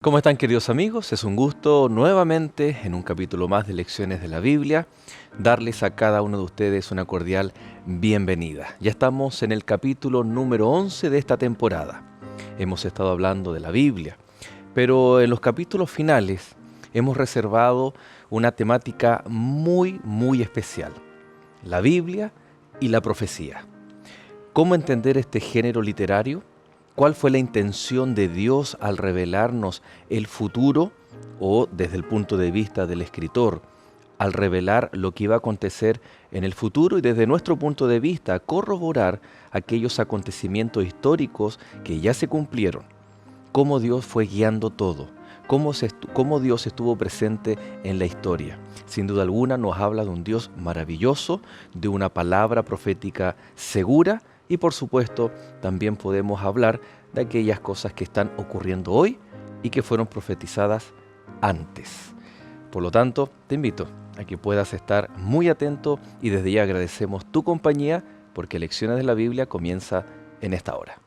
¿Cómo están, queridos amigos? Es un gusto nuevamente en un capítulo más de Lecciones de la Biblia darles a cada uno de ustedes una cordial bienvenida. Ya estamos en el capítulo número 11 de esta temporada. Hemos estado hablando de la Biblia, pero en los capítulos finales hemos reservado una temática muy especial: la Biblia y la profecía. ¿Cómo entender este género literario? ¿Cuál fue la intención de Dios al revelarnos el futuro, o desde el punto de vista del escritor, al revelar lo que iba a acontecer en el futuro y desde nuestro punto de vista corroborar aquellos acontecimientos históricos que ya se cumplieron? ¿Cómo Dios fue guiando todo? ¿Cómo Dios estuvo presente en la historia? Sin duda alguna nos habla de un Dios maravilloso, de una palabra profética segura, y por supuesto también podemos hablar de aquellas cosas que están ocurriendo hoy y que fueron profetizadas antes. Por lo tanto, te invito a que puedas estar muy atento y desde ya agradecemos tu compañía, porque Lecciones de la Biblia comienza en esta hora.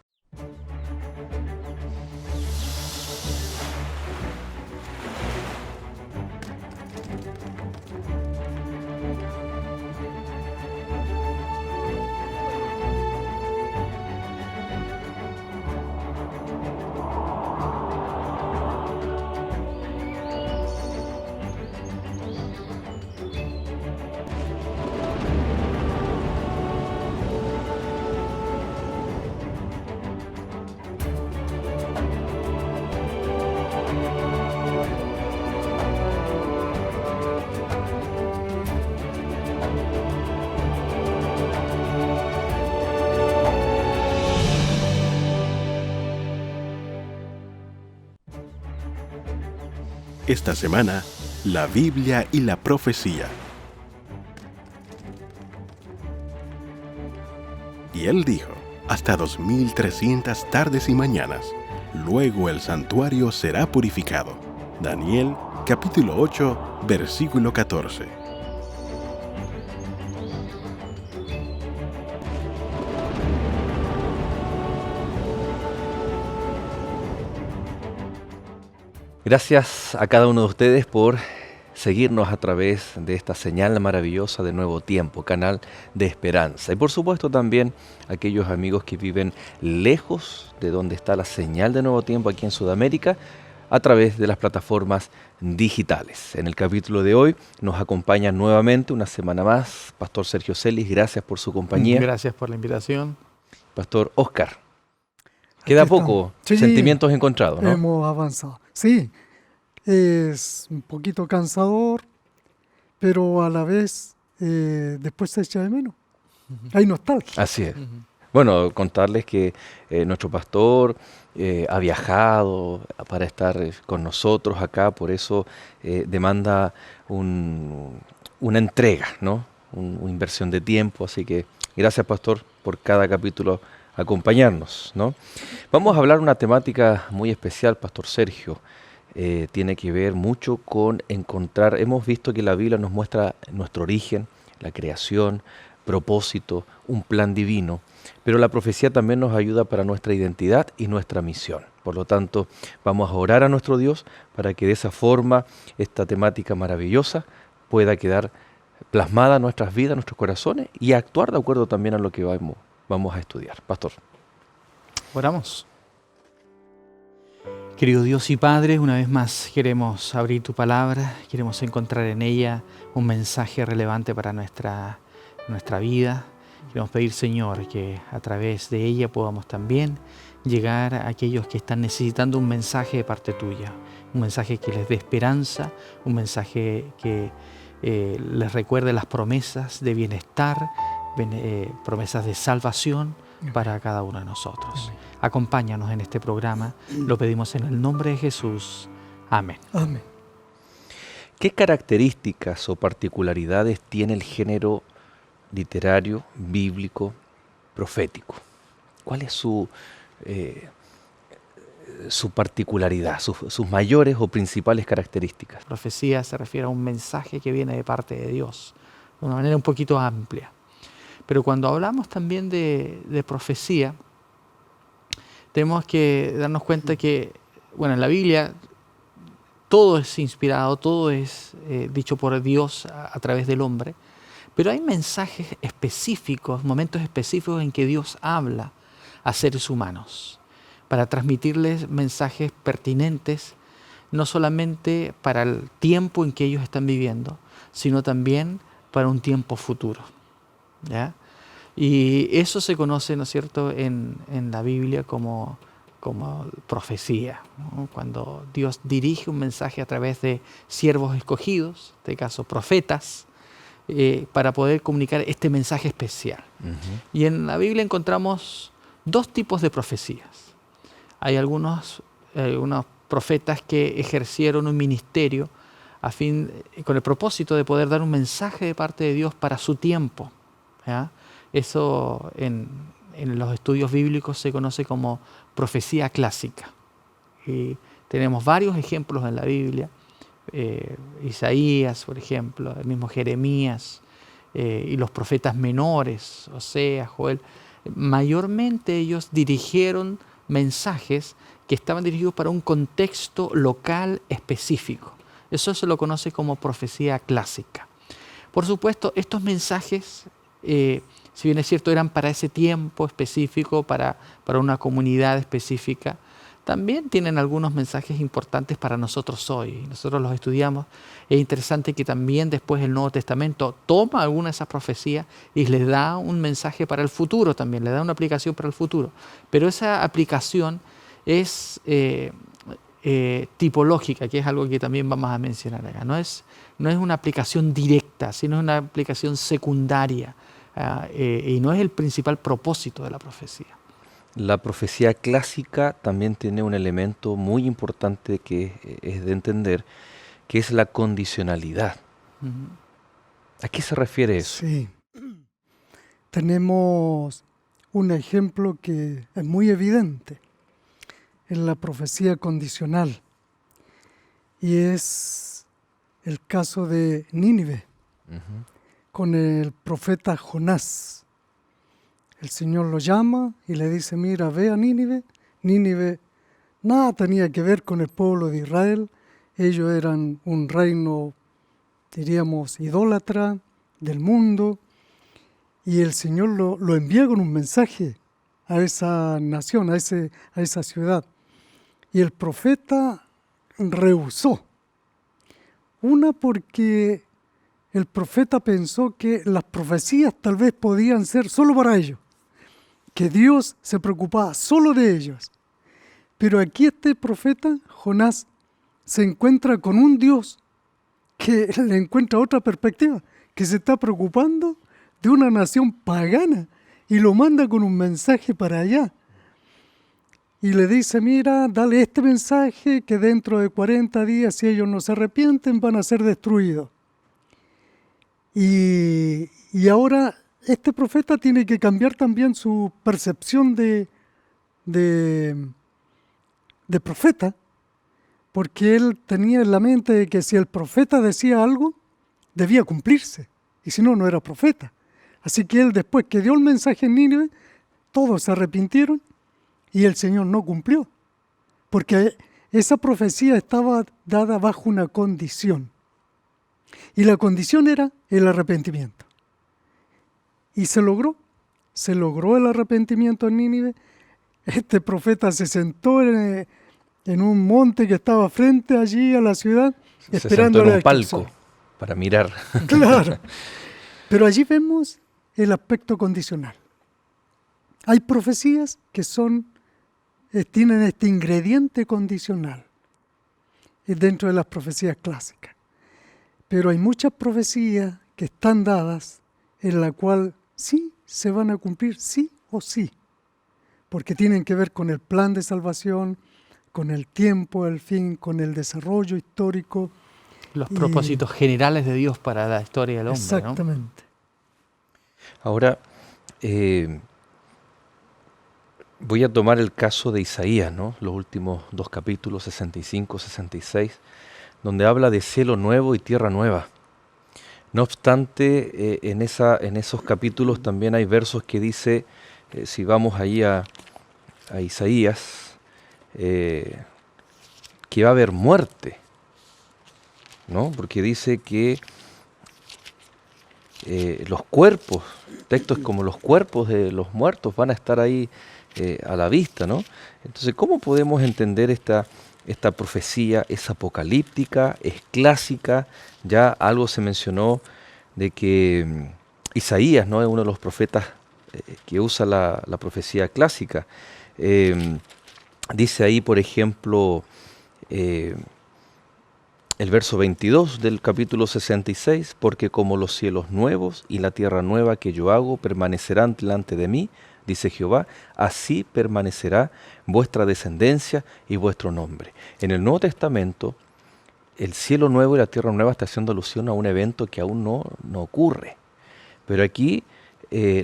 Esta semana, la Biblia y la profecía. Y él dijo: hasta 2300 tardes y mañanas, luego el santuario será purificado. Daniel, capítulo 8, versículo 14. Gracias a cada uno de ustedes por seguirnos a través de esta señal maravillosa de Nuevo Tiempo, canal de esperanza. Y por supuesto también a aquellos amigos que viven lejos de donde está la señal de Nuevo Tiempo aquí en Sudamérica, a través de las plataformas digitales. En el capítulo de hoy nos acompaña nuevamente una semana más Pastor Sergio Celis. Gracias por su compañía. Gracias por la invitación. Pastor Oscar. Queda poco, sí, sentimientos encontrados, ¿no? Hemos avanzado. Sí, es un poquito cansador, pero a la vez después se echa de menos. Hay nostalgia. Así es. Bueno, contarles que nuestro pastor ha viajado para estar con nosotros acá, por eso demanda una entrega, ¿no? Una inversión de tiempo, así que gracias, pastor, por cada capítulo acompañarnos, ¿no? Vamos a hablar una temática muy especial, Pastor Sergio. Tiene que ver mucho con encontrar. Hemos visto que la Biblia nos muestra nuestro origen, la creación, propósito, un plan divino, pero la profecía también nos ayuda para nuestra identidad y nuestra misión. Por lo tanto, vamos a orar a nuestro Dios para que de esa forma esta temática maravillosa pueda quedar plasmada en nuestras vidas, en nuestros corazones, y actuar de acuerdo también a lo que vamos a estudiar. Pastor. Oramos. Querido Dios y Padre, una vez más queremos abrir tu palabra, queremos encontrar en ella un mensaje relevante para nuestra vida. Queremos pedir, Señor, que a través de ella podamos también llegar a aquellos que están necesitando un mensaje de parte tuya, un mensaje que les dé esperanza, un mensaje que les recuerde las promesas de bienestar, promesas de salvación para cada uno de nosotros. Amén. Acompáñanos en este programa, lo pedimos en el nombre de Jesús. Amén. Amén. ¿Qué características o particularidades tiene el género literario, bíblico, profético? ¿Cuál es su particularidad, sus mayores o principales características? Profecía se refiere a un mensaje que viene de parte de Dios, de una manera un poquito amplia. Pero cuando hablamos también de profecía, tenemos que darnos cuenta que, bueno, en la Biblia todo es inspirado, todo es dicho por Dios a través del hombre, pero hay mensajes específicos, momentos específicos en que Dios habla a seres humanos para transmitirles mensajes pertinentes, no solamente para el tiempo en que ellos están viviendo, sino también para un tiempo futuro, ¿ya? Y eso se conoce, ¿no es cierto?, en la Biblia como profecía, ¿no? Cuando Dios dirige un mensaje a través de siervos escogidos, en este caso profetas, para poder comunicar este mensaje especial. Y en la Biblia encontramos dos tipos de profecías. Hay algunos profetas que ejercieron un ministerio con el propósito de poder dar un mensaje de parte de Dios para su tiempo, ¿ya? Eso en los estudios bíblicos se conoce como profecía clásica. Y tenemos varios ejemplos en la Biblia. Isaías, por ejemplo, el mismo Jeremías, y los profetas menores, Oseas, Joel. Mayormente ellos dirigieron mensajes que estaban dirigidos para un contexto local específico. Eso se lo conoce como profecía clásica. Por supuesto, estos mensajes, si bien es cierto, eran para ese tiempo específico, para una comunidad específica, también tienen algunos mensajes importantes para nosotros hoy. Nosotros los estudiamos. Es interesante que también después el Nuevo Testamento toma alguna de esas profecías y les da un mensaje para el futuro también, le da una aplicación para el futuro. Pero esa aplicación es tipológica, que es algo que también vamos a mencionar acá. No es una aplicación directa, sino es una aplicación secundaria, y no es el principal propósito de la profecía. La profecía clásica también tiene un elemento muy importante que es de entender, que es la condicionalidad. ¿A qué se refiere eso? Sí. Tenemos un ejemplo que es muy evidente en la profecía condicional, y es el caso de Nínive, con el profeta Jonás. El Señor lo llama y le dice, mira, ve a Nínive. Nínive nada tenía que ver con el pueblo de Israel. Ellos eran un reino, diríamos, idólatra del mundo. Y el Señor lo envía con un mensaje a esa nación, a esa ciudad. Y el profeta rehusó. Una, porque el profeta pensó que las profecías tal vez podían ser solo para ellos, que Dios se preocupaba solo de ellos. Pero aquí este profeta, Jonás, se encuentra con un Dios que le encuentra otra perspectiva, que se está preocupando de una nación pagana y lo manda con un mensaje para allá. Y le dice, mira, dale este mensaje que dentro de 40 días, si ellos no se arrepienten, van a ser destruidos. Y ahora este profeta tiene que cambiar también su percepción de profeta, porque él tenía en la mente de que si el profeta decía algo, debía cumplirse, y si no, no era profeta. Así que él, después que dio el mensaje en Nínive, todos se arrepintieron y el Señor no cumplió, porque esa profecía estaba dada bajo una condición, y la condición era el arrepentimiento. Y se logró el arrepentimiento en Nínive. Este profeta se sentó en un monte que estaba frente allí a la ciudad, esperando se sentó en un palco para mirar. Claro. Pero allí vemos el aspecto condicional. Hay profecías que tienen este ingrediente condicional dentro de las profecías clásicas. Pero hay muchas profecías que están dadas en la cual sí se van a cumplir, sí o sí, porque tienen que ver con el plan de salvación, con el tiempo, el fin, con el desarrollo histórico. Los propósitos generales de Dios para la historia del hombre. Exactamente. ¿No? Ahora, voy a tomar el caso de Isaías, ¿no? Los últimos 2 capítulos, 65, 66, donde habla de cielo nuevo y tierra nueva. No obstante, en esos capítulos también hay versos que dice, si vamos ahí a Isaías, que va a haber muerte ¿no? Porque dice que los cuerpos, textos como los cuerpos de los muertos van a estar ahí a la vista, ¿no? Entonces, ¿cómo podemos entender esta profecía? Es apocalíptica, es clásica, ya algo se mencionó de que Isaías, ¿no?, es uno de los profetas que usa la profecía clásica. Dice ahí, por ejemplo, el verso 22 del capítulo 66, porque como los cielos nuevos y la tierra nueva que yo hago permanecerán delante de mí, dice Jehová, así permanecerá vuestra descendencia y vuestro nombre. En el Nuevo Testamento, el cielo nuevo y la tierra nueva está haciendo alusión a un evento que aún no ocurre. Pero aquí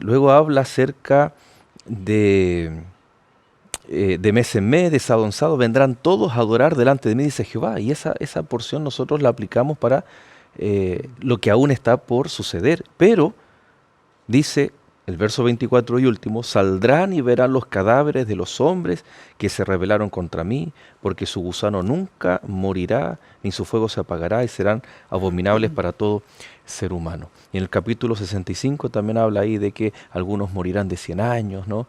luego habla acerca de mes en mes, de sábado en sábado, vendrán todos a adorar delante de mí, dice Jehová. Y esa porción nosotros la aplicamos para lo que aún está por suceder. Pero, dice el verso 24 y último, saldrán y verán los cadáveres de los hombres que se rebelaron contra mí, porque su gusano nunca morirá, ni su fuego se apagará, y serán abominables para todo ser humano. Y en el capítulo 65 también habla ahí de que algunos morirán de 100 años, ¿no?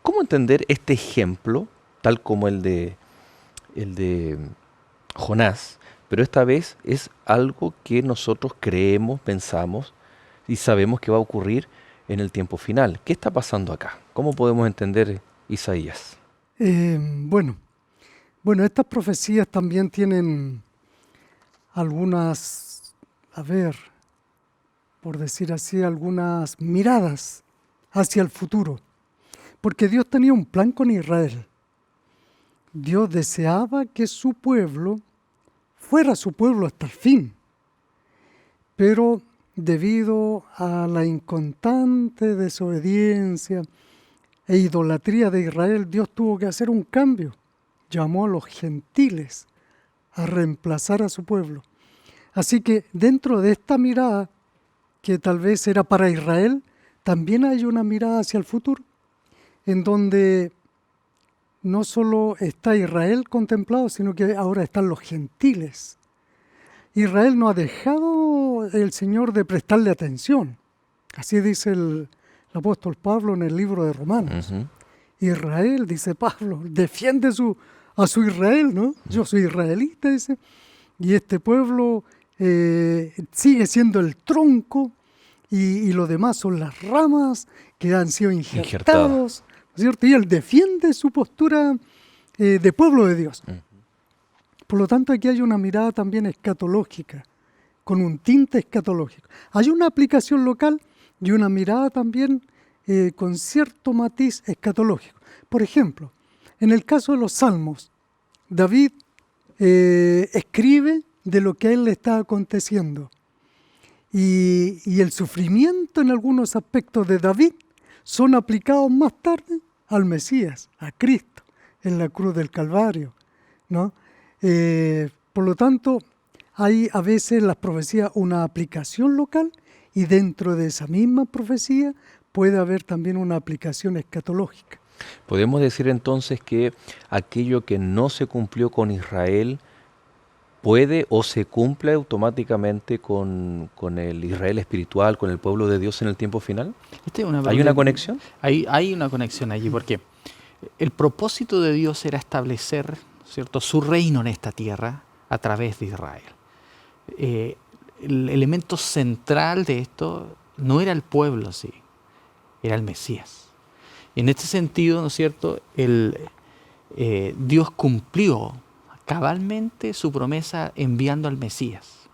¿Cómo entender este ejemplo, tal como el de Jonás? Pero esta vez es algo que nosotros creemos, pensamos y sabemos que va a ocurrir en el tiempo final. ¿Qué está pasando acá? ¿Cómo podemos entender Isaías? Bueno, estas profecías también tienen algunas, por decir así, algunas miradas hacia el futuro. Porque Dios tenía un plan con Israel. Dios deseaba que su pueblo fuera su pueblo hasta el fin. Pero debido a la inconstante desobediencia e idolatría de Israel, Dios tuvo que hacer un cambio. Llamó a los gentiles a reemplazar a su pueblo. Así que dentro de esta mirada, que tal vez era para Israel, también hay una mirada hacia el futuro, en donde no solo está Israel contemplado, sino que ahora están los gentiles. Israel no ha dejado el Señor de prestarle atención. Así dice el apóstol Pablo en el libro de Romanos. Uh-huh. Israel, dice Pablo, defiende a su Israel, ¿no? Yo soy israelita, dice, y este pueblo sigue siendo el tronco y lo demás son las ramas que han sido injertados, ¿cierto? Y él defiende su postura de pueblo de Dios. Por lo tanto, aquí hay una mirada también escatológica, con un tinte escatológico. Hay una aplicación local y una mirada también con cierto matiz escatológico. Por ejemplo, en el caso de los Salmos, David escribe de lo que a él le está aconteciendo. Y el sufrimiento en algunos aspectos de David son aplicados más tarde al Mesías, a Cristo, en la cruz del Calvario, ¿no? Por lo tanto, hay a veces en las profecías una aplicación local y dentro de esa misma profecía puede haber también una aplicación escatológica. Podemos decir entonces que aquello que no se cumplió con Israel puede o se cumple automáticamente con el Israel espiritual, con el pueblo de Dios en el tiempo final. ¿Hay una conexión? Hay una conexión allí, porque el propósito de Dios era establecer, ¿cierto?, su reino en esta tierra a través de Israel. El elemento central de esto no era el pueblo, sí, era el Mesías. Y en este sentido, ¿no es cierto?, Dios cumplió cabalmente su promesa enviando al Mesías.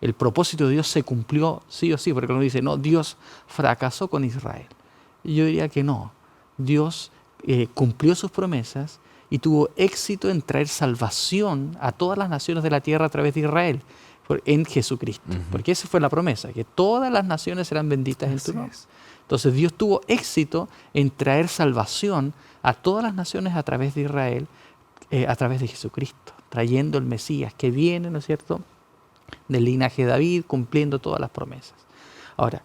El propósito de Dios se cumplió sí o sí, porque uno dice, no, Dios fracasó con Israel. Y yo diría que no, Dios cumplió sus promesas y tuvo éxito en traer salvación a todas las naciones de la tierra a través de Israel, en Jesucristo. Uh-huh. Porque esa fue la promesa, que todas las naciones serán benditas en tu nombre. Entonces Dios tuvo éxito en traer salvación a todas las naciones a través de Israel, a través de Jesucristo, trayendo el Mesías que viene, ¿no es cierto?, del linaje de David, cumpliendo todas las promesas. Ahora,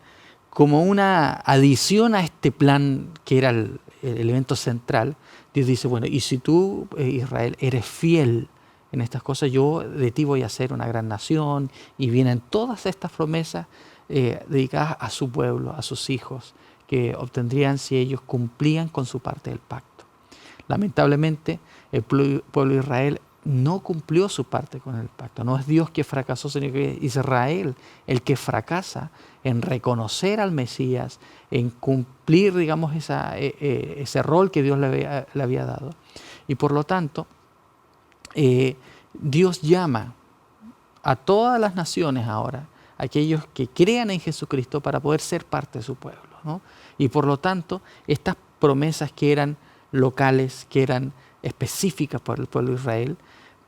como una adición a este plan que era el elemento central, Dios dice, bueno, y si tú, Israel, eres fiel en estas cosas, yo de ti voy a ser una gran nación, y vienen todas estas promesas dedicadas a su pueblo, a sus hijos, que obtendrían si ellos cumplían con su parte del pacto. Lamentablemente, el pueblo de Israel no cumplió su parte con el pacto. No es Dios que fracasó, sino que es Israel el que fracasa en reconocer al Mesías, en cumplir, digamos, ese rol que Dios le había dado. Y por lo tanto, Dios llama a todas las naciones ahora, aquellos que crean en Jesucristo, para poder ser parte de su pueblo, ¿no? Y por lo tanto, estas promesas que eran locales, que eran específicas para el pueblo de Israel,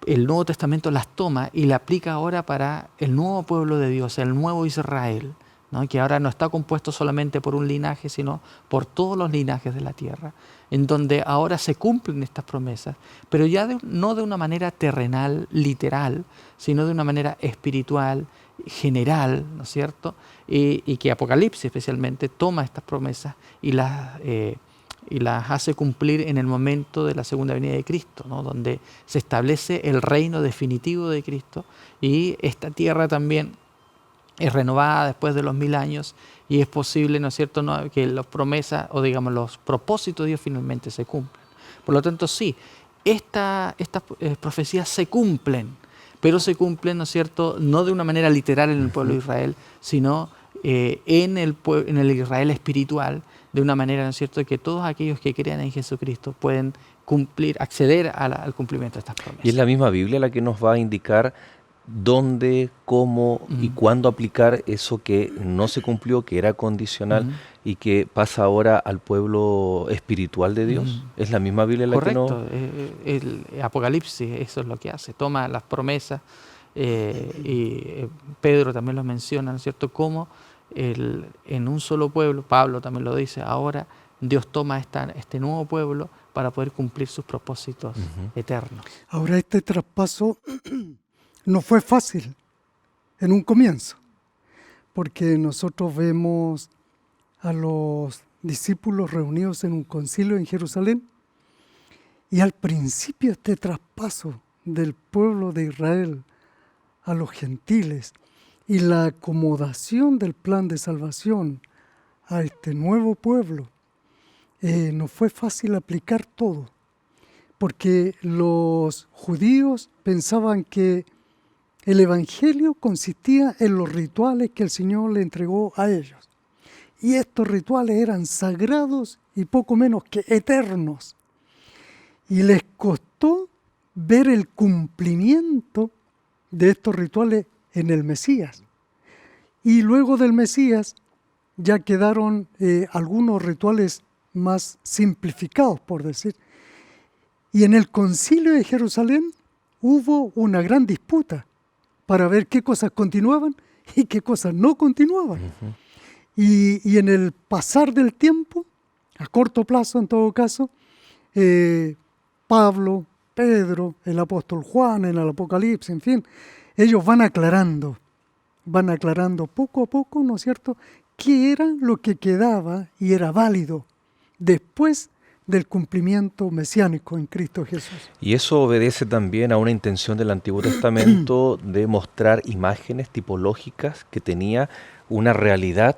el Nuevo Testamento las toma y las aplica ahora para el nuevo pueblo de Dios, el nuevo Israel, ¿no? Que ahora no está compuesto solamente por un linaje, sino por todos los linajes de la tierra, en donde ahora se cumplen estas promesas, pero ya no de una manera terrenal, literal, sino de una manera espiritual, general, ¿no es cierto? Y que Apocalipsis especialmente toma estas promesas y las hace cumplir en el momento de la segunda venida de Cristo, ¿no? Donde se establece el reino definitivo de Cristo, y esta tierra también es renovada después de los 1000 años, y es posible, ¿no es cierto?, que las promesas, o digamos los propósitos de Dios finalmente se cumplan. Por lo tanto, sí, estas profecías se cumplen, pero se cumplen, ¿no es cierto?, no de una manera literal en el pueblo de Israel, sino en el Israel espiritual, de una manera, ¿no es cierto?, que todos aquellos que crean en Jesucristo pueden acceder al cumplimiento de estas promesas. Y es la misma Biblia la que nos va a indicar dónde, cómo y cuándo aplicar eso que no se cumplió, que era condicional y que pasa ahora al pueblo espiritual de Dios. ¿Es la misma Biblia la Correcto. que no...? El Apocalipsis, eso es lo que hace, toma las promesas, y Pedro también lo menciona, ¿no es cierto?, cómo en un solo pueblo, Pablo también lo dice, ahora Dios toma este nuevo pueblo para poder cumplir sus propósitos eternos. Ahora, este traspaso no fue fácil en un comienzo, porque nosotros vemos a los discípulos reunidos en un concilio en Jerusalén, y al principio este traspaso del pueblo de Israel a los gentiles y la acomodación del plan de salvación a este nuevo pueblo, no fue fácil aplicar todo, porque los judíos pensaban que el Evangelio consistía en los rituales que el Señor le entregó a ellos. Y estos rituales eran sagrados y poco menos que eternos. Y les costó ver el cumplimiento de estos rituales en el Mesías. Y luego del Mesías ya quedaron algunos rituales más simplificados, por decir. Y en el Concilio de Jerusalén hubo una gran disputa para ver qué cosas continuaban y qué cosas no continuaban. Y en el pasar del tiempo, a corto plazo en todo caso, Pablo, Pedro, el apóstol Juan en el Apocalipsis, en fin, ellos van aclarando poco a poco, ¿no es cierto?, qué era lo que quedaba y era válido después del cumplimiento mesiánico en Cristo Jesús. Y eso obedece también a una intención del Antiguo Testamento de mostrar imágenes tipológicas que tenía una realidad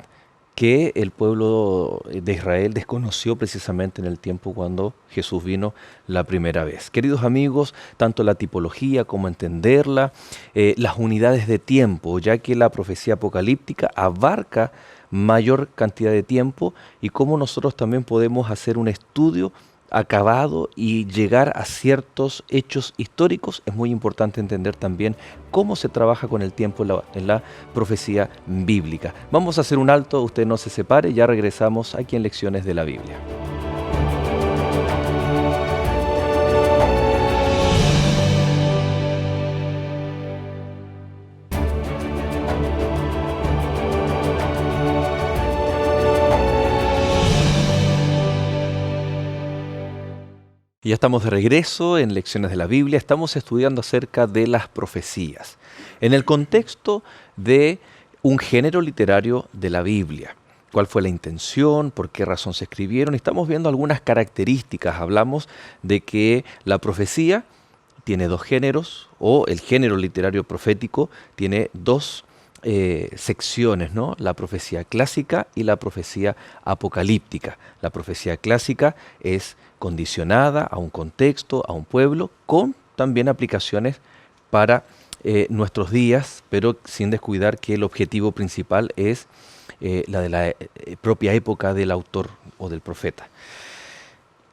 que el pueblo de Israel desconoció precisamente en el tiempo cuando Jesús vino la primera vez. Queridos amigos, tanto la tipología como entenderla, las unidades de tiempo, ya que la profecía apocalíptica abarca mayor cantidad de tiempo, y cómo nosotros también podemos hacer un estudio acabado y llegar a ciertos hechos históricos. Es muy importante entender también cómo se trabaja con el tiempo en la profecía bíblica. Vamos a hacer un alto, usted no se separe, ya regresamos aquí en Lecciones de la Biblia. Y ya estamos de regreso en Lecciones de la Biblia. Estamos estudiando acerca de las profecías en el contexto de un género literario de la Biblia. ¿Cuál fue la intención? ¿Por qué razón se escribieron? Estamos viendo algunas características. Hablamos de que la profecía tiene dos géneros, o el género literario profético tiene dos secciones, ¿no? La profecía clásica y la profecía apocalíptica. La profecía clásica es condicionada a un contexto, a un pueblo, con también aplicaciones para nuestros días, pero sin descuidar que el objetivo principal es la de la propia época del autor o del profeta.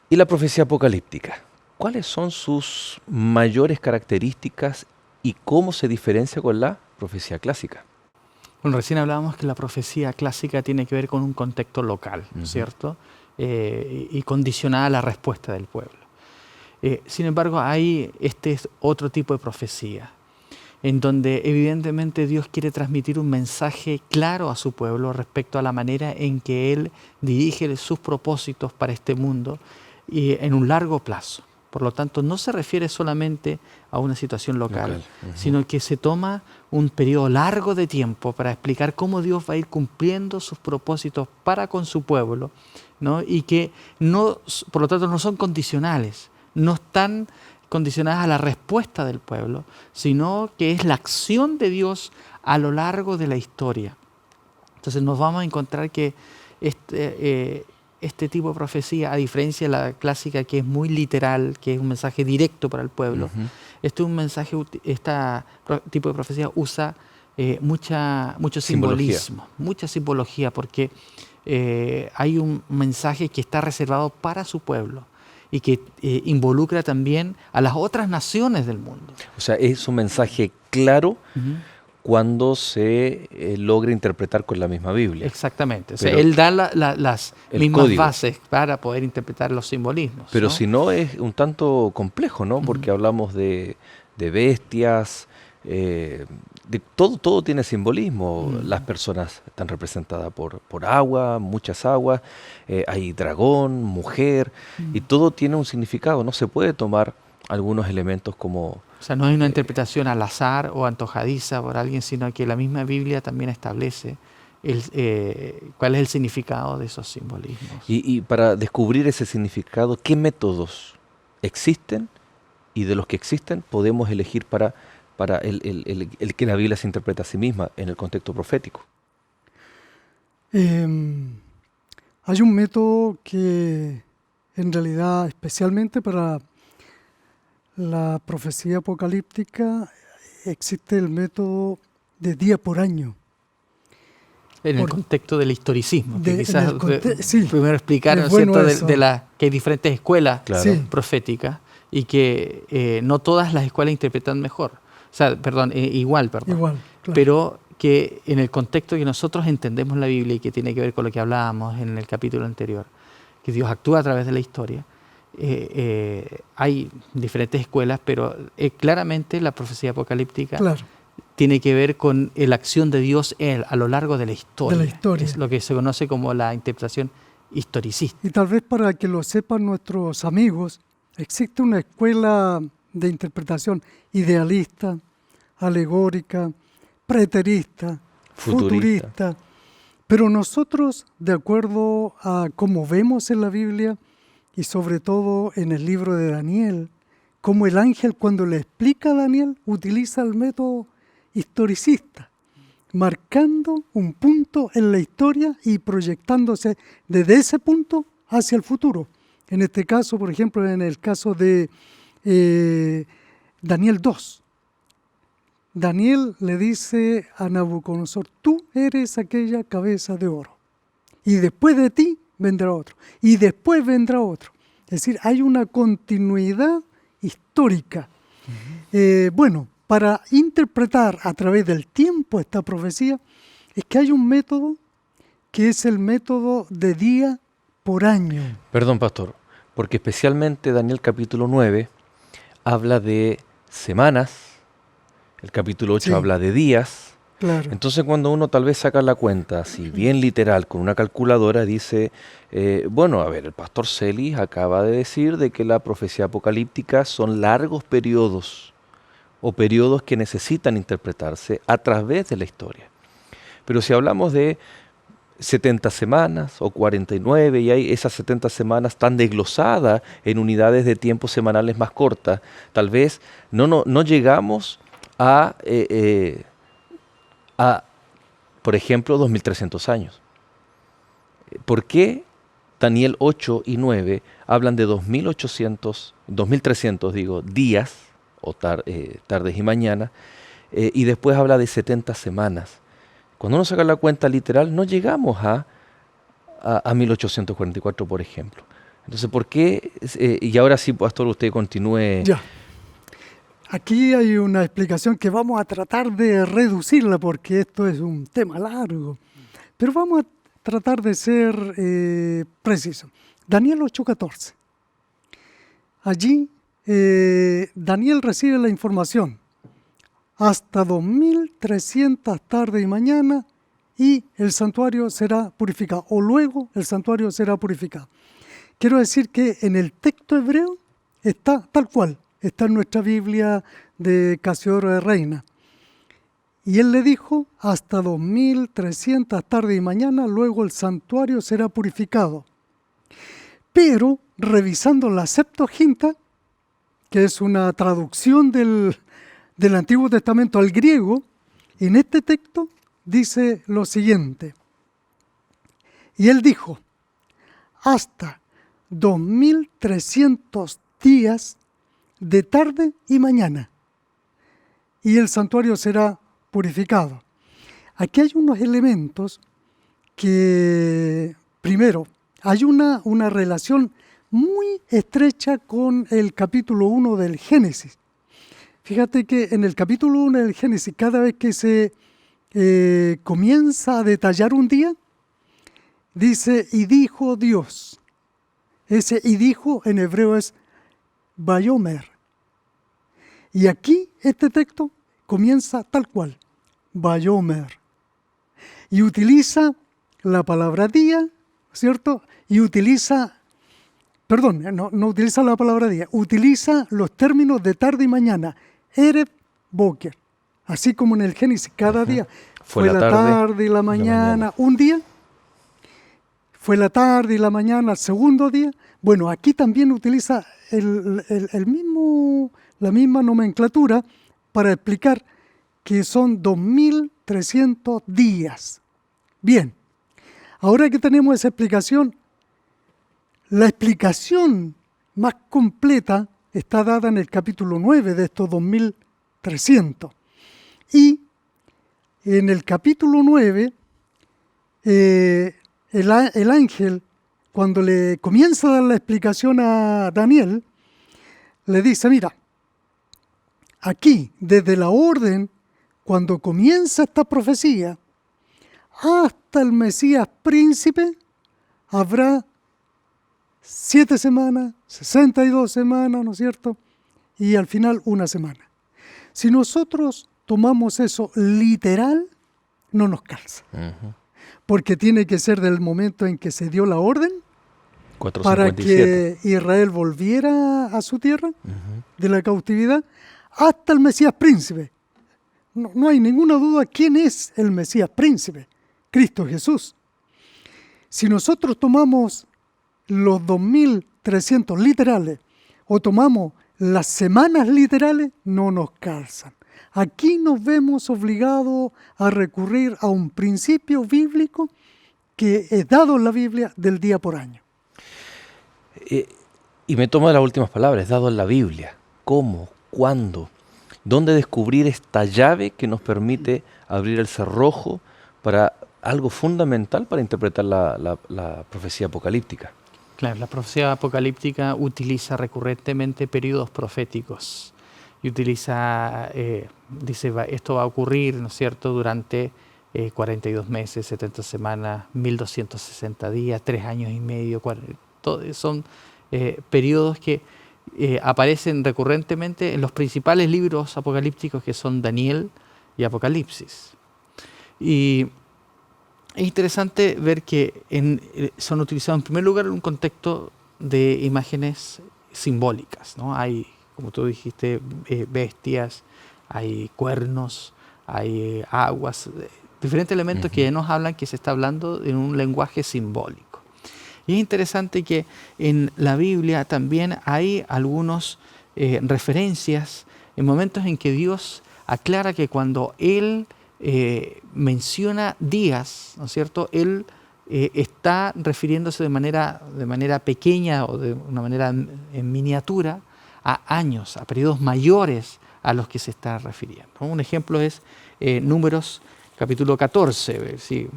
Y la profecía apocalíptica, ¿cuáles son sus mayores características y cómo se diferencia con la profecía clásica? Bueno, recién hablábamos que la profecía clásica tiene que ver con un contexto local, ¿cierto? Y condicionada a la respuesta del pueblo. Sin embargo, hay otro tipo de profecía, en donde evidentemente Dios quiere transmitir un mensaje claro a su pueblo respecto a la manera en que Él dirige sus propósitos para este mundo y en un largo plazo. Por lo tanto, no se refiere solamente a una situación local. Sino que se toma un periodo largo de tiempo para explicar cómo Dios va a ir cumpliendo sus propósitos para con su pueblo, ¿no? Y que no, por lo tanto no son condicionales, no están condicionadas a la respuesta del pueblo, sino que es la acción de Dios a lo largo de la historia. Entonces nos vamos a encontrar que este tipo de profecía, a diferencia de la clásica que es muy literal, que es un mensaje directo para el pueblo, este tipo de profecía usa mucho simbolismo, mucha simbología, porque hay un mensaje que está reservado para su pueblo y que involucra también a las otras naciones del mundo. O sea, es un mensaje claro cuando se logra interpretar con la misma Biblia. Exactamente. O sea, él da las mismas código. Bases para poder interpretar los simbolismos. Pero ¿no? si no, es un tanto complejo, ¿no? Porque hablamos de bestias, todo tiene simbolismo. Las personas están representadas por agua, muchas aguas, hay dragón, mujer, y todo tiene un significado. No se puede tomar algunos elementos como... O sea, no hay una interpretación al azar o antojadiza por alguien, sino que la misma Biblia también establece cuál es el significado de esos simbolismos. Y para descubrir ese significado, ¿qué métodos existen? Y de los que existen podemos elegir para el que la Biblia se interpreta a sí misma en el contexto profético. Hay un método que en realidad, especialmente para la profecía apocalíptica, existe el método de día por año. En el contexto del historicismo, que quizás sí, primero explicar, ¿no bueno cierto?, que hay diferentes escuelas proféticas y que no todas las escuelas interpretan mejor. O sea, igual. Claro. Pero que en el contexto que nosotros entendemos la Biblia y que tiene que ver con lo que hablábamos en el capítulo anterior, que Dios actúa a través de la historia, hay diferentes escuelas, pero claramente la profecía apocalíptica tiene que ver con la acción de Dios a lo largo de la historia. Es lo que se conoce como la interpretación historicista. Y tal vez para que lo sepan nuestros amigos, existe una escuela de interpretación idealista, alegórica, preterista, futurista. Pero nosotros, de acuerdo a cómo vemos en la Biblia, y sobre todo en el libro de Daniel, como el ángel cuando le explica a Daniel utiliza el método historicista, marcando un punto en la historia y proyectándose desde ese punto hacia el futuro. En este caso, por ejemplo, en el caso de Daniel 2, Daniel le dice a Nabucodonosor, tú eres aquella cabeza de oro, y después de ti vendrá otro, y después vendrá otro. Es decir, hay una continuidad histórica. Para interpretar a través del tiempo esta profecía, es que hay un método que es el método de día por año. Perdón, pastor, porque especialmente Daniel capítulo 9 habla de semanas, el capítulo 8 habla de días. Claro. Entonces cuando uno tal vez saca la cuenta, si bien literal, con una calculadora, dice, el pastor Celis acaba de decir de que la profecía apocalíptica son largos periodos o periodos que necesitan interpretarse a través de la historia. Pero si hablamos de 70 semanas o 49, y hay esas 70 semanas tan desglosadas en unidades de tiempo semanales más cortas. Tal vez no llegamos a, por ejemplo, 2300 años. ¿Por qué Daniel 8 y 9 hablan de 2300 días o tardes y mañanas, y después habla de 70 semanas? Cuando uno saca la cuenta literal, no llegamos a 1844, por ejemplo. Entonces, ¿por qué? Y ahora sí, pastor, usted continúe. Ya. Aquí hay una explicación que vamos a tratar de reducirla porque esto es un tema largo. Pero vamos a tratar de ser precisos. Daniel 8:14. Allí Daniel recibe la información. Hasta 2300 tarde y mañana y el santuario será purificado. O luego el santuario será purificado. Quiero decir que en el texto hebreo está tal cual. Está en nuestra Biblia de Casiodoro de Reina. Y él le dijo, hasta 2300 tarde y mañana, luego el santuario será purificado. Pero, revisando la Septuaginta, que es una traducción del Antiguo Testamento al griego, en este texto dice lo siguiente. Y él dijo, hasta 2300 días de tarde y mañana, y el santuario será purificado. Aquí hay unos elementos que, primero, hay una relación muy estrecha con el capítulo 1 del Génesis. Fíjate que en el capítulo 1 del Génesis, cada vez que se comienza a detallar un día, dice, y dijo Dios. Ese y dijo en hebreo es Vayomer. Y aquí este texto comienza tal cual, Vayomer. Y utiliza la palabra día, ¿cierto? Y utiliza, no utiliza la palabra día, utiliza los términos de tarde y mañana, Erev, Boker. Así como en el Génesis, cada día fue la tarde y la mañana, un día. Fue la tarde y la mañana, el segundo día. Bueno, aquí también utiliza la misma nomenclatura para explicar que son 2300 días. Bien, ahora que tenemos esa explicación, la explicación más completa está dada en el capítulo 9 de estos 2300. Y en el capítulo 9, el ángel, cuando le comienza a dar la explicación a Daniel, le dice, mira, aquí, desde la orden, cuando comienza esta profecía, hasta el Mesías príncipe, habrá 7 semanas, 62 semanas, ¿no es cierto? Y al final una semana. Si nosotros tomamos eso literal, no nos calza. Uh-huh. Porque tiene que ser del momento en que se dio la orden 457. Para que Israel volviera a su tierra, uh-huh, de la cautividad, hasta el Mesías príncipe. No hay ninguna duda quién es el Mesías príncipe, Cristo Jesús. Si nosotros tomamos los 2300 literales o tomamos las semanas literales, no nos calzan. Aquí nos vemos obligados a recurrir a un principio bíblico que es dado en la Biblia del día por año. Y me toma las últimas palabras, dado en la Biblia. ¿Cómo? ¿Cuándo? ¿Dónde descubrir esta llave que nos permite abrir el cerrojo para algo fundamental para interpretar la profecía apocalíptica? Claro, la profecía apocalíptica utiliza recurrentemente periodos proféticos y utiliza, dice, esto va a ocurrir, ¿no es cierto?, durante 42 meses, 70 semanas, 1260 días, 3 años y medio, son periodos que aparecen recurrentemente en los principales libros apocalípticos que son Daniel y Apocalipsis. Y es interesante ver que son utilizados en primer lugar en un contexto de imágenes simbólicas, ¿no? Hay, como tú dijiste, bestias, hay cuernos, hay aguas. Diferentes elementos que nos hablan que se está hablando en un lenguaje simbólico. Y es interesante que en la Biblia también hay algunas referencias en momentos en que Dios aclara que cuando Él menciona días, ¿no es cierto?, Él está refiriéndose de manera pequeña o de una manera en miniatura a años, a periodos mayores a los que se está refiriendo. Un ejemplo es Números capítulo 14, si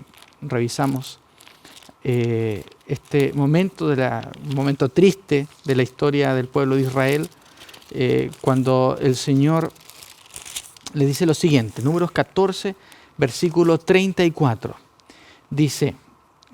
revisamos este momento, un momento triste de la historia del pueblo de Israel, cuando el Señor le dice lo siguiente, Números 14, versículo 34, dice: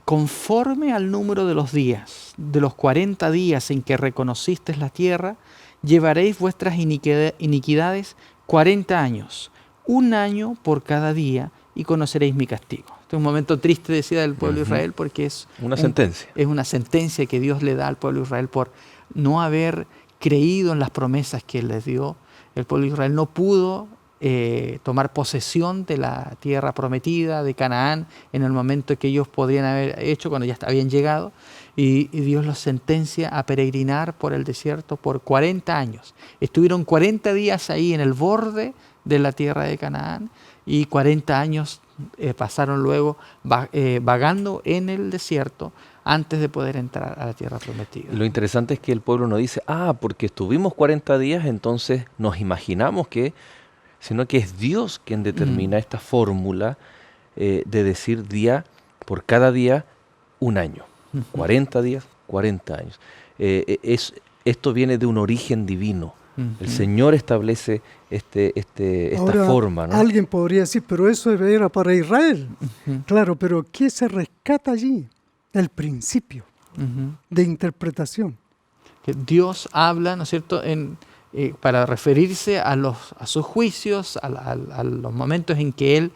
conforme al número de los días, de los 40 días en que reconocisteis la tierra, llevaréis vuestras iniquidades 40 años, un año por cada día, y conoceréis mi castigo. Este es un momento triste, decía, del pueblo de Israel, porque es una sentencia. Es una sentencia que Dios le da al pueblo de Israel por no haber creído en las promesas que Él les dio. El pueblo de Israel no pudo tomar posesión de la tierra prometida de Canaán en el momento que ellos podrían haber hecho cuando ya habían llegado, y Dios los sentencia a peregrinar por el desierto por 40 años. Estuvieron 40 días ahí en el borde de la tierra de Canaán y 40 años pasaron luego vagando en el desierto antes de poder entrar a la tierra prometida. Lo interesante es que el pueblo no dice, porque estuvimos 40 días, entonces nos imaginamos que, sino que es Dios quien determina esta fórmula de decir día por cada día un año. 40 días, 40 años. Esto viene de un origen divino. El Señor establece esta forma, ¿no? Alguien podría decir, pero eso era para Israel. Claro, pero ¿qué se rescata allí? El principio de interpretación. Que Dios habla, ¿no es cierto?, para referirse a sus juicios, a los momentos en que Él,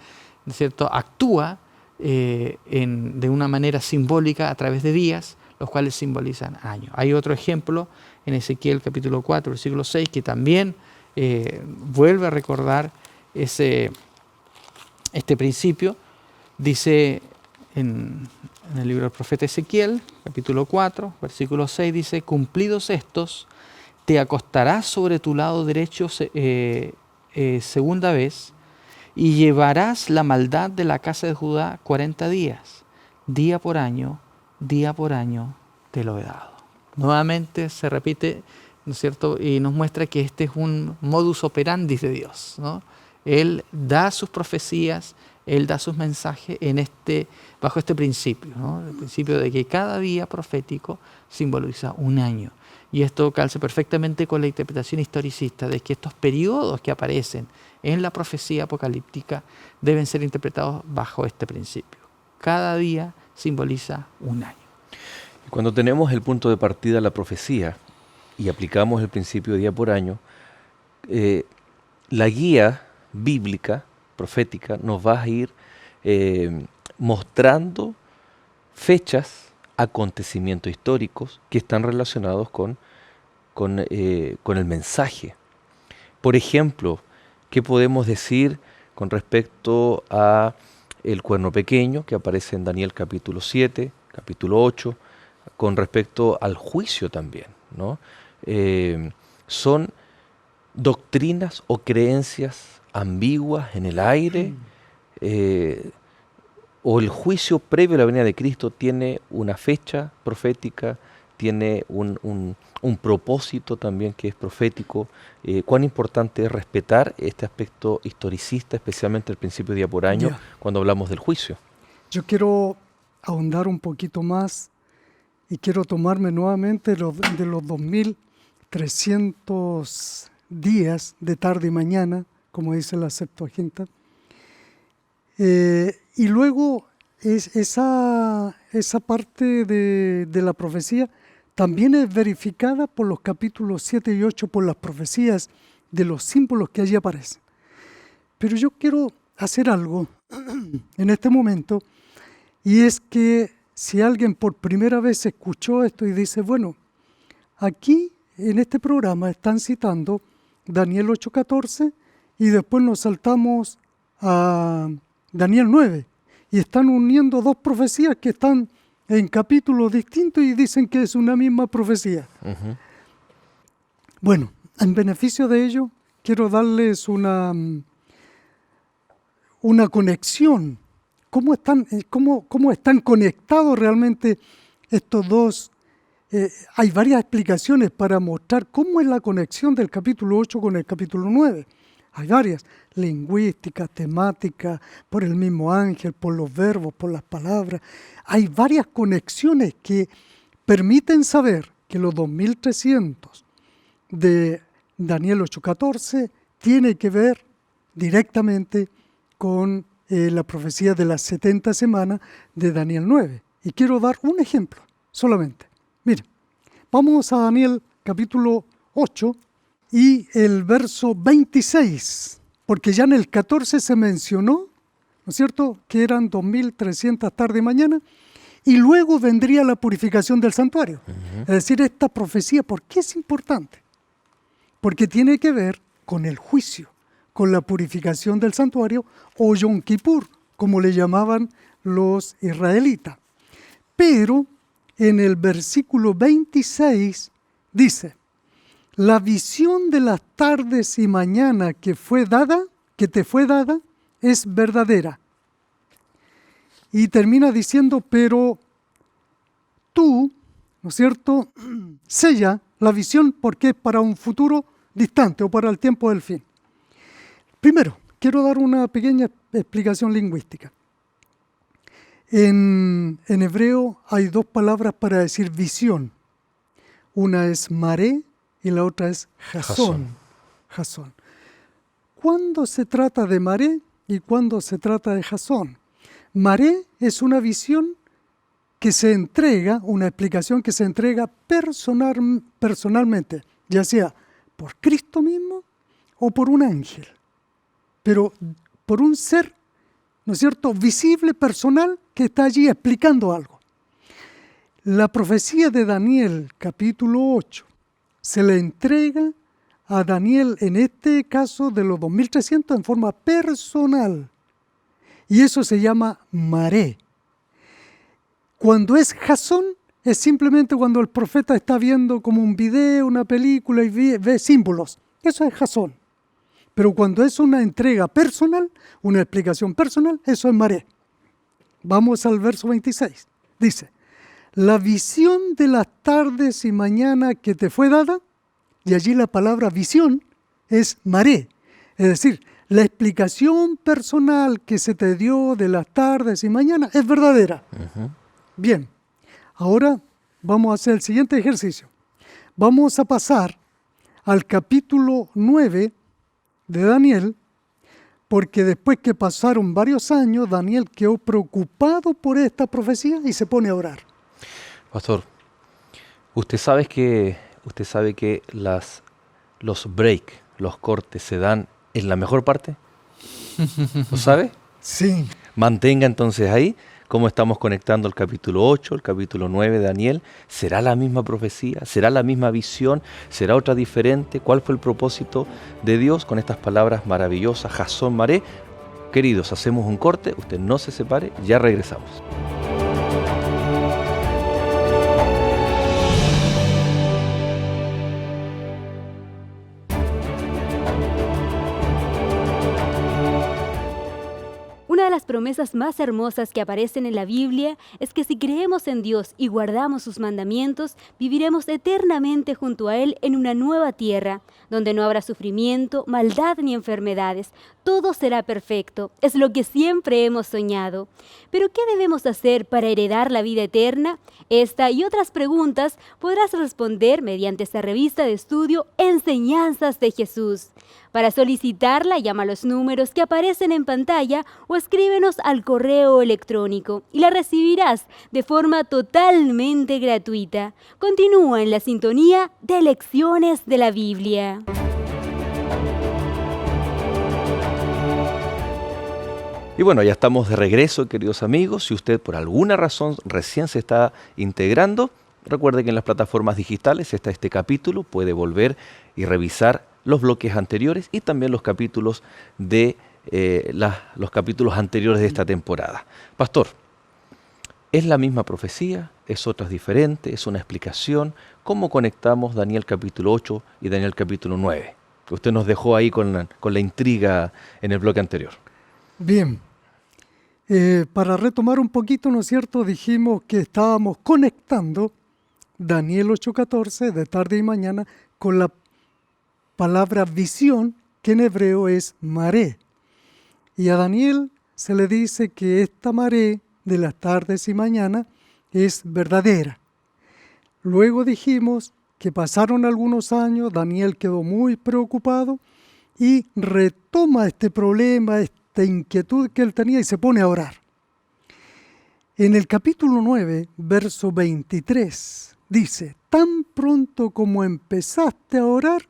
¿no es cierto?, actúa de una manera simbólica a través de días, los cuales simbolizan años. Hay otro ejemplo en Ezequiel capítulo 4, versículo 6, que también vuelve a recordar este principio. Dice en el libro del profeta Ezequiel, capítulo 4, versículo 6, dice: cumplidos estos, te acostarás sobre tu lado derecho segunda vez, y llevarás la maldad de la casa de Judá 40 días, día por año te lo he dado. Nuevamente se repite, ¿no es cierto?, y nos muestra que este es un modus operandi de Dios, ¿no? Él da sus profecías, Él da sus mensajes bajo este principio, ¿no? El principio de que cada día profético simboliza un año. Y esto calza perfectamente con la interpretación historicista de que estos periodos que aparecen en la profecía apocalíptica deben ser interpretados bajo este principio. Cada día simboliza un año. Cuando tenemos el punto de partida la profecía y aplicamos el principio de día por año, la guía bíblica, profética, nos va a ir mostrando fechas, acontecimientos históricos que están relacionados con el mensaje. Por ejemplo, ¿qué podemos decir con respecto a el cuerno pequeño que aparece en Daniel capítulo 7, capítulo 8, con respecto al juicio también, ¿no? Son doctrinas o creencias ambiguas en el aire, o el juicio previo a la venida de Cristo tiene una fecha profética, tiene un propósito también que es profético. Cuán importante es respetar este aspecto historicista, especialmente el principio de día por año, cuando hablamos del juicio. Yo quiero ahondar un poquito más y quiero tomarme nuevamente de los 2300 días de tarde y mañana, como dice la Septuaginta. Y luego esa parte de la profecía también es verificada por los capítulos 7 y 8, por las profecías de los símbolos que allí aparecen. Pero yo quiero hacer algo en este momento, y es que si alguien por primera vez escuchó esto y dice, bueno, aquí en este programa están citando Daniel 8:14 y después nos saltamos a Daniel 9. Y están uniendo dos profecías que están en capítulos distintos y dicen que es una misma profecía. Ujú. Bueno, en beneficio de ello, quiero darles una conexión. ¿Cómo están conectados realmente estos dos? Hay varias explicaciones para mostrar cómo es la conexión del capítulo 8 con el capítulo 9. Hay varias, lingüísticas, temáticas, por el mismo ángel, por los verbos, por las palabras. Hay varias conexiones que permiten saber que los 2300 de Daniel 8:14 tiene que ver directamente con la profecía de las 70 semanas de Daniel 9. Y quiero dar un ejemplo solamente. Miren, vamos a Daniel capítulo 8 y el verso 26, porque ya en el 14 se mencionó, ¿no es cierto?, que eran 2300 tarde y mañana, y luego vendría la purificación del santuario. Es decir, esta profecía, ¿por qué es importante? Porque tiene que ver con el juicio, con la purificación del santuario, o Yom Kippur, como le llamaban los israelitas. Pero en el versículo 26 dice: la visión de las tardes y mañana que te fue dada, es verdadera. Y termina diciendo: pero tú, ¿no es cierto?, sella la visión porque es para un futuro distante o para el tiempo del fin. Primero, quiero dar una pequeña explicación lingüística. En hebreo hay dos palabras para decir visión. Una es maré y la otra es jasón. Jasón. ¿Cuándo se trata de maré y cuándo se trata de jasón? Maré es una visión que se entrega, una explicación que se entrega personalmente, ya sea por Cristo mismo o por un ángel, pero por un ser, ¿no es cierto?, visible, personal, que está allí explicando algo. La profecía de Daniel, capítulo 8, se le entrega a Daniel, en este caso de los 2300, en forma personal. Y eso se llama maré. Cuando es jasón, es simplemente cuando el profeta está viendo como un video, una película y ve símbolos. Eso es jasón. Pero cuando es una entrega personal, una explicación personal, eso es maré. Vamos al verso 26. Dice: la visión de las tardes y mañana que te fue dada, y allí la palabra visión es maré. Es decir, la explicación personal que se te dio de las tardes y mañana es verdadera. Ujú. Bien, ahora vamos a hacer el siguiente ejercicio. Vamos a pasar al capítulo 9 de Daniel, porque después que pasaron varios años, Daniel quedó preocupado por esta profecía y se pone a orar. Pastor, usted sabe que los break, los cortes, se dan en la mejor parte. ¿Lo sabe? Sí. Mantenga entonces ahí cómo estamos conectando el capítulo 8, el capítulo 9 de Daniel. ¿Será la misma profecía? ¿Será la misma visión? ¿Será otra diferente? ¿Cuál fue el propósito de Dios con estas palabras maravillosas? Jasón maré. Queridos, hacemos un corte, usted no se separe, ya regresamos. Una de las promesas más hermosas que aparecen en la Biblia es que si creemos en Dios y guardamos sus mandamientos, viviremos eternamente junto a Él en una nueva tierra, donde no habrá sufrimiento, maldad ni enfermedades. Todo será perfecto, es lo que siempre hemos soñado. Pero ¿qué debemos hacer para heredar la vida eterna? Esta y otras preguntas podrás responder mediante esta revista de estudio Enseñanzas de Jesús. Para solicitarla, llama a los números que aparecen en pantalla o escríbenos al correo electrónico y la recibirás de forma totalmente gratuita. Continúa en la sintonía de Lecciones de la Biblia. Y bueno, ya estamos de regreso, queridos amigos. Si usted por alguna razón recién se está integrando, recuerde que en las plataformas digitales está este capítulo, puede volver y revisar los bloques anteriores y también los capítulos de los capítulos anteriores de esta temporada. Pastor, ¿es la misma profecía? ¿Es otra diferente? ¿Es una explicación? ¿Cómo conectamos Daniel capítulo 8 y Daniel capítulo 9? Que usted nos dejó ahí con la intriga en el bloque anterior. Bien, para retomar un poquito, ¿no es cierto? Dijimos que estábamos conectando Daniel 8:14 de tarde y mañana con la palabra visión, que en hebreo es maré. Y a Daniel se le dice que esta maré de las tardes y mañana es verdadera. Luego dijimos que pasaron algunos años, Daniel quedó muy preocupado y retoma este problema, esta inquietud que él tenía y se pone a orar. En el capítulo 9, verso 23, dice: tan pronto como empezaste a orar,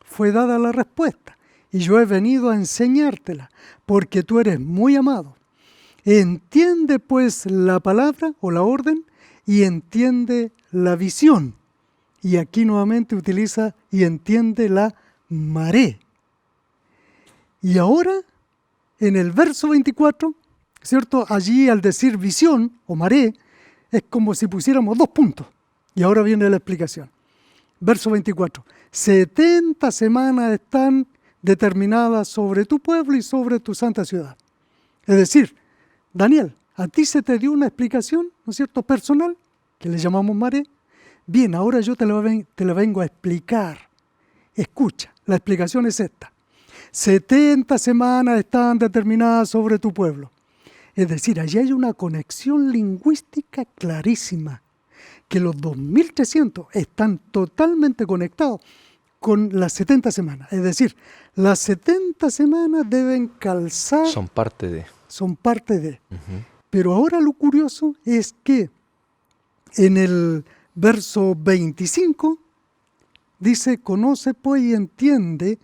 fue dada la respuesta, y yo he venido a enseñártela, porque tú eres muy amado. Entiende pues la palabra o la orden, y entiende la visión. Y aquí nuevamente utiliza y entiende la maré. Y ahora, en el verso 24, ¿cierto? Allí al decir visión o maré, es como si pusiéramos 2 puntos. Y ahora viene la explicación. Verso 24. 70 semanas están determinadas sobre tu pueblo y sobre tu santa ciudad. Es decir, Daniel, a ti se te dio una explicación, ¿no es cierto?, personal, que le llamamos maré. Bien, ahora yo te la vengo a explicar. Escucha, la explicación es esta. 70 semanas están determinadas sobre tu pueblo. Es decir, allí hay una conexión lingüística clarísima, que los 2300 están totalmente conectados con las 70 semanas. Es decir, las 70 semanas deben calzar. Son parte de. Uh-huh. Pero ahora lo curioso es que en el verso 25 dice: conoce pues y entiende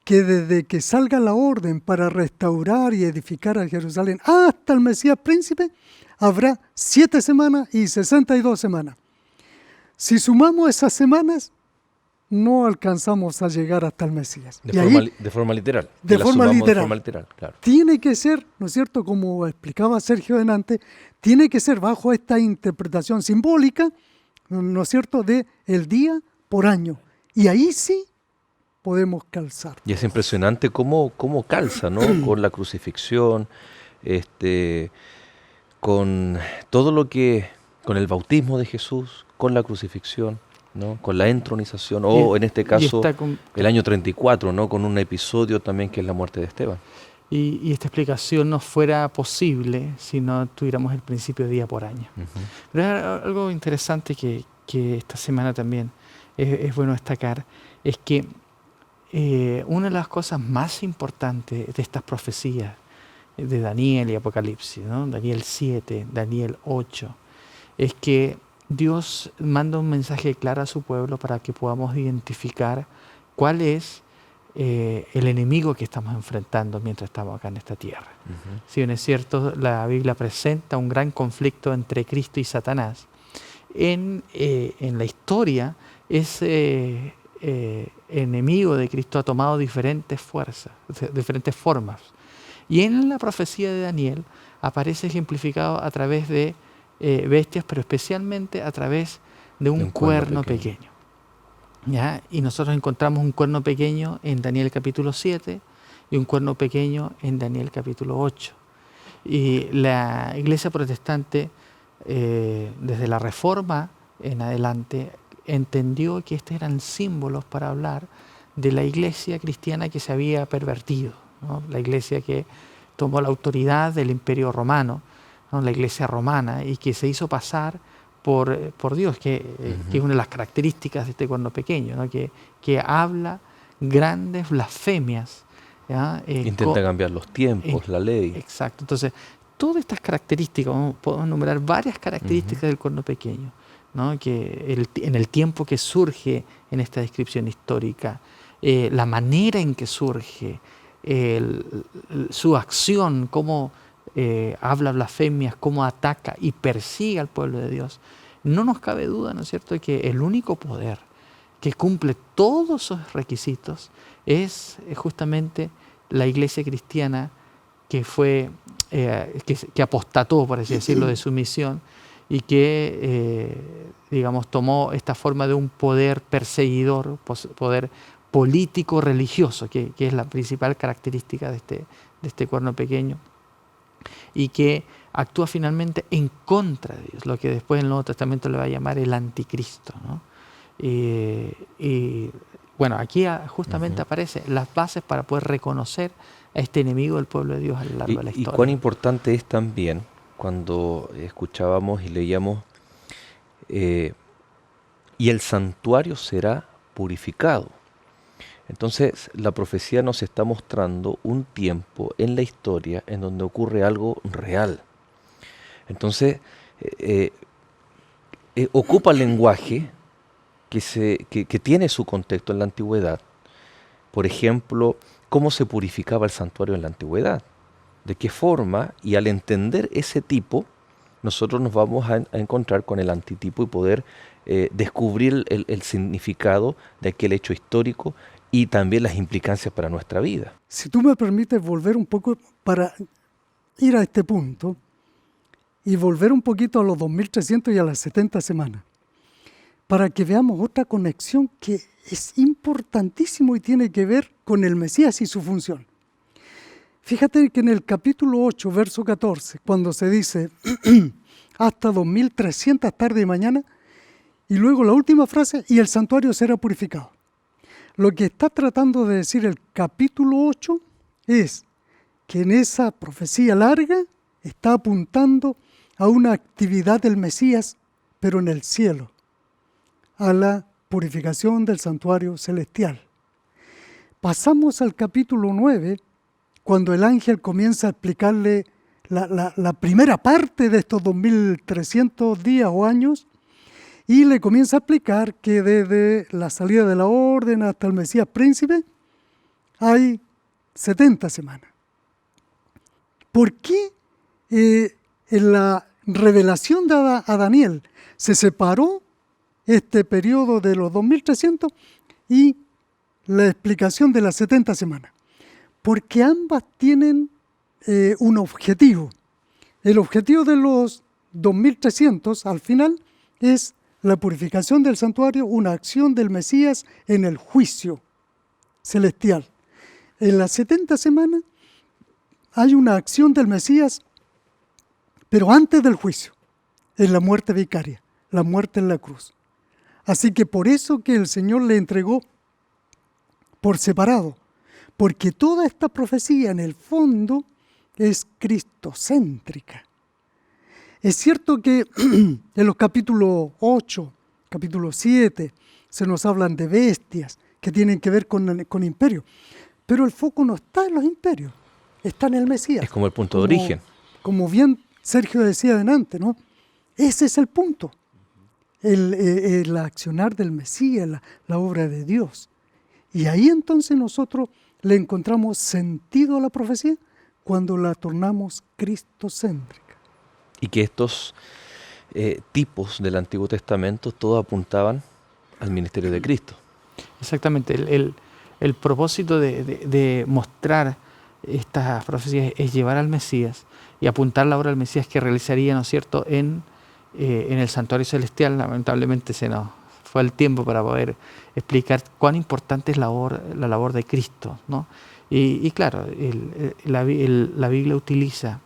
que desde que salga la orden para restaurar y edificar a Jerusalén hasta el Mesías príncipe, habrá 7 semanas y 62 semanas. Si sumamos esas semanas, no alcanzamos a llegar hasta el Mesías. De forma literal. De forma literal, claro. Tiene que ser, ¿no es cierto?, como explicaba Sergio delante, tiene que ser bajo esta interpretación simbólica, ¿no es cierto?, de el día por año. Y ahí sí podemos calzar. Y es impresionante cómo calza, ¿no? Con la crucifixión, con todo lo que, con el bautismo de Jesús, con la crucifixión, ¿no? Con la entronización, o en este caso el año 34, ¿no? Con un episodio también que es la muerte de Esteban. Y esta explicación no fuera posible si no tuviéramos el principio de día por año. Uh-huh. Pero algo interesante que esta semana también es bueno destacar, es que una de las cosas más importantes de estas profecías de Daniel y Apocalipsis, ¿no? Daniel 7, Daniel 8, es que Dios manda un mensaje claro a su pueblo para que podamos identificar cuál es el enemigo que estamos enfrentando mientras estamos acá en esta tierra. Uh-huh. Si bien es cierto, la Biblia presenta un gran conflicto entre Cristo y Satanás. En la historia, ese enemigo de Cristo ha tomado diferentes formas. Y en la profecía de Daniel aparece ejemplificado a través de bestias, pero especialmente a través de un cuerno pequeño. ¿Ya? Y nosotros encontramos un cuerno pequeño en Daniel capítulo 7 y un cuerno pequeño en Daniel capítulo 8. Y la iglesia protestante, desde la Reforma en adelante, entendió que estos eran símbolos para hablar de la iglesia cristiana que se había pervertido, ¿no? La iglesia que tomó la autoridad del Imperio Romano, ¿no? La iglesia romana, y que se hizo pasar por Dios, que es una de las características de este cuerno pequeño, ¿no? que habla grandes blasfemias. ¿Ya? Intenta cambiar los tiempos, la ley. Exacto. Entonces, todas estas características, podemos enumerar varias características del cuerno pequeño, ¿no? Que en el tiempo que surge en esta descripción histórica, la manera en que surge, su acción, cómo habla blasfemias, cómo ataca y persigue al pueblo de Dios. No nos cabe duda, ¿no es cierto?, de que el único poder que cumple todos esos requisitos es justamente la iglesia cristiana que fue, que apostató, por así decirlo, de su misión y que, digamos, tomó esta forma de un poder perseguidor, poder político-religioso, que es la principal característica de este cuerno pequeño, y que actúa finalmente en contra de Dios, lo que después en el Nuevo Testamento le va a llamar el anticristo, ¿no? Y bueno, aquí justamente aparecen las bases para poder reconocer a este enemigo del pueblo de Dios a lo largo de la historia. Y cuán importante es también cuando escuchábamos y leíamos y el santuario será purificado. Entonces la profecía nos está mostrando un tiempo en la historia en donde ocurre algo real. Entonces ocupa el lenguaje que tiene su contexto en la antigüedad. Por ejemplo, cómo se purificaba el santuario en la antigüedad, de qué forma, y al entender ese tipo, nosotros nos vamos a encontrar con el antitipo y poder descubrir el significado de aquel hecho histórico y también las implicancias para nuestra vida. Si tú me permites volver un poco para ir a este punto y volver un poquito a los 2300 y a las 70 semanas, para que veamos otra conexión que es importantísimo y tiene que ver con el Mesías y su función. Fíjate que en el capítulo 8, verso 14, cuando se dice hasta 2300 tarde y mañana, y luego la última frase, y el santuario será purificado. Lo que está tratando de decir el capítulo 8 es que en esa profecía larga está apuntando a una actividad del Mesías, pero en el cielo, a la purificación del santuario celestial. Pasamos al capítulo 9, cuando el ángel comienza a explicarle la primera parte de estos 2300 días o años, y le comienza a explicar que desde la salida de la orden hasta el Mesías príncipe hay 70 semanas. ¿Por qué en la revelación dada a Daniel se separó este periodo de los 2300 y la explicación de las 70 semanas? Porque ambas tienen un objetivo. El objetivo de los 2300 al final es la purificación del santuario, una acción del Mesías en el juicio celestial. En las 70 semanas hay una acción del Mesías, pero antes del juicio, en la muerte vicaria, la muerte en la cruz. Así que por eso que el Señor le entregó por separado, porque toda esta profecía en el fondo es cristocéntrica. Es cierto que en los capítulos 8, capítulo 7, se nos hablan de bestias que tienen que ver con imperios, pero el foco no está en los imperios, está en el Mesías. Es como el punto de origen. Como bien Sergio decía delante, ¿no? Ese es el punto, el accionar del Mesías, la obra de Dios. Y ahí entonces nosotros le encontramos sentido a la profecía cuando la tornamos cristocéntrica. Y que estos tipos del Antiguo Testamento todos apuntaban al ministerio de Cristo. Exactamente. El propósito de mostrar estas profecías es llevar al Mesías y apuntar la obra del Mesías que realizaría, ¿no es cierto?, en el santuario celestial. Lamentablemente se nos fue el tiempo para poder explicar cuán importante es la labor de Cristo, ¿no? Y claro, la Biblia utiliza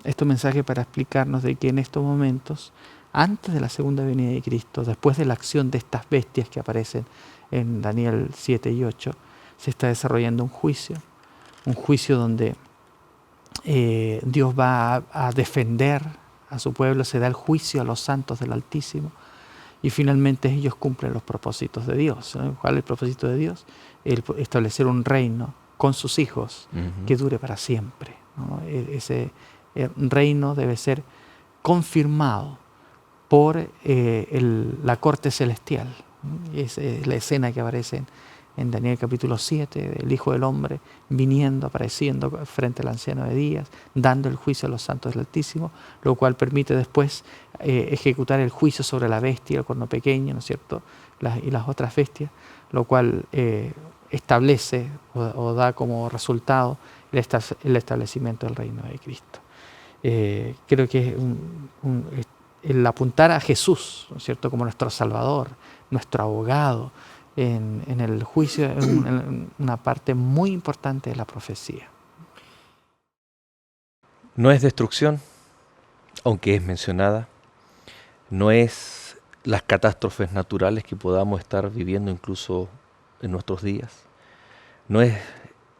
estos mensajes para explicarnos de que en estos momentos, antes de la segunda venida de Cristo, después de la acción de estas bestias que aparecen en Daniel 7 y 8, se está desarrollando un juicio donde Dios va a defender a su pueblo, se da el juicio a los santos del Altísimo y finalmente ellos cumplen los propósitos de Dios, ¿no? ¿Cuál es el propósito de Dios? El establecer un reino con sus hijos que dure para siempre, ¿no? Ese reino debe ser confirmado por la corte celestial. Esa es la escena que aparece en Daniel capítulo 7, del Hijo del Hombre viniendo, apareciendo frente al anciano de días, dando el juicio a los santos del Altísimo, lo cual permite después ejecutar el juicio sobre la bestia, el cuerno pequeño, ¿no es cierto?, y las otras bestias, lo cual establece o da como resultado el establecimiento del reino de Cristo. Creo que es el apuntar a Jesús, ¿no es cierto?, como nuestro Salvador, nuestro abogado en el juicio, en una parte muy importante de la profecía. No es destrucción, aunque es mencionada. No es las catástrofes naturales que podamos estar viviendo incluso en nuestros días. No es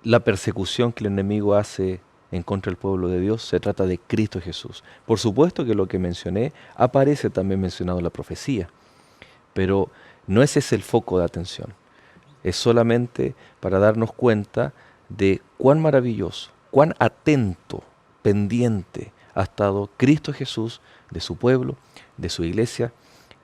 la persecución que el enemigo hace en contra del pueblo de Dios. Se trata de Cristo Jesús. Por supuesto que lo que mencioné aparece también mencionado en la profecía, pero no ese es el foco de atención. Es solamente para darnos cuenta de cuán maravilloso, cuán atento, pendiente ha estado Cristo Jesús de su pueblo, de su iglesia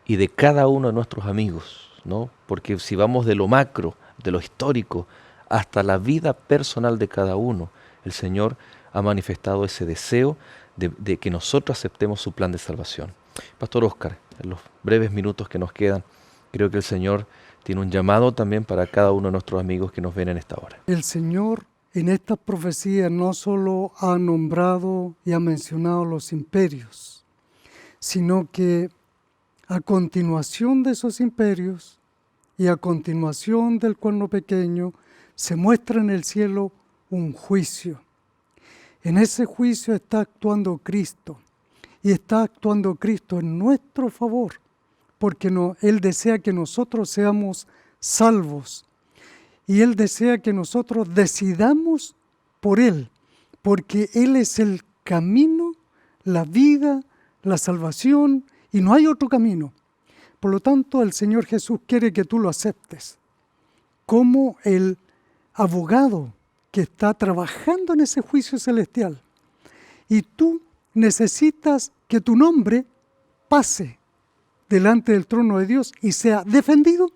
y de cada uno de nuestros amigos, ¿no? Porque si vamos de lo macro, de lo histórico, hasta la vida personal de cada uno, el Señor ha manifestado ese deseo de que nosotros aceptemos su plan de salvación. Pastor Oscar, en los breves minutos que nos quedan, creo que el Señor tiene un llamado también para cada uno de nuestros amigos que nos ven en esta hora. El Señor en estas profecías no solo ha nombrado y ha mencionado los imperios, sino que a continuación de esos imperios y a continuación del cuerno pequeño se muestra en el cielo un juicio. En ese juicio está actuando Cristo y está actuando Cristo en nuestro favor, porque Él desea que nosotros seamos salvos y Él desea que nosotros decidamos por Él, porque Él es el camino, la vida, la salvación y no hay otro camino. Por lo tanto, el Señor Jesús quiere que tú lo aceptes como el abogado que está trabajando en ese juicio celestial. Y tú necesitas que tu nombre pase delante del trono de Dios y sea defendido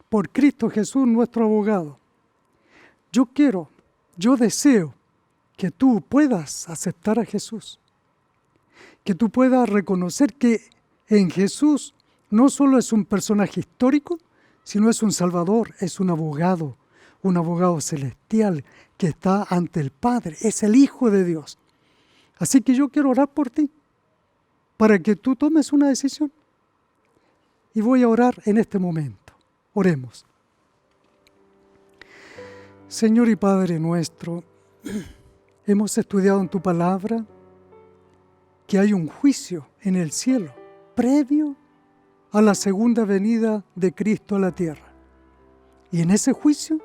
por Cristo Jesús, nuestro abogado. Yo deseo que tú puedas aceptar a Jesús, que tú puedas reconocer que en Jesús no solo es un personaje histórico, sino es un Salvador, es un abogado celestial que está ante el Padre, es el Hijo de Dios. Así que yo quiero orar por ti, para que tú tomes una decisión. Y voy a orar en este momento. Oremos. Señor y Padre nuestro, hemos estudiado en tu palabra que hay un juicio en el cielo previo a la segunda venida de Cristo a la tierra. Y en ese juicio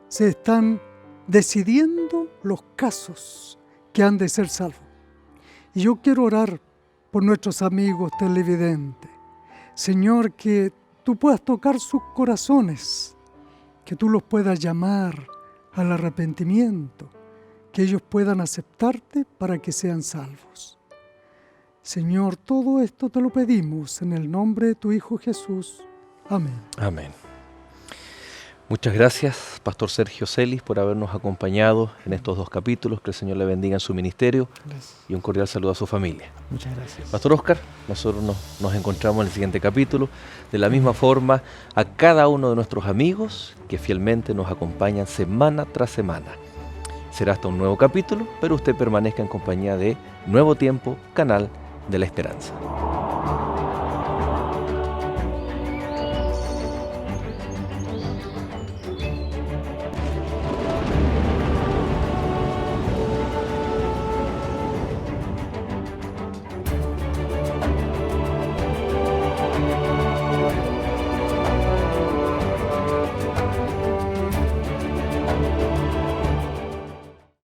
se están decidiendo los casos que han de ser salvos. Y yo quiero orar por nuestros amigos televidentes. Señor, que tú puedas tocar sus corazones, que tú los puedas llamar al arrepentimiento, que ellos puedan aceptarte para que sean salvos. Señor, todo esto te lo pedimos en el nombre de tu Hijo Jesús. Amén. Amén. Muchas gracias, Pastor Sergio Celis, por habernos acompañado en estos 2 capítulos. Que el Señor le bendiga en su ministerio. Gracias. Y un cordial saludo a su familia. Muchas gracias. Pastor Oscar, nosotros nos encontramos en el siguiente capítulo. De la misma forma, a cada uno de nuestros amigos que fielmente nos acompañan semana tras semana. Será hasta un nuevo capítulo, pero usted permanezca en compañía de Nuevo Tiempo, canal de la Esperanza.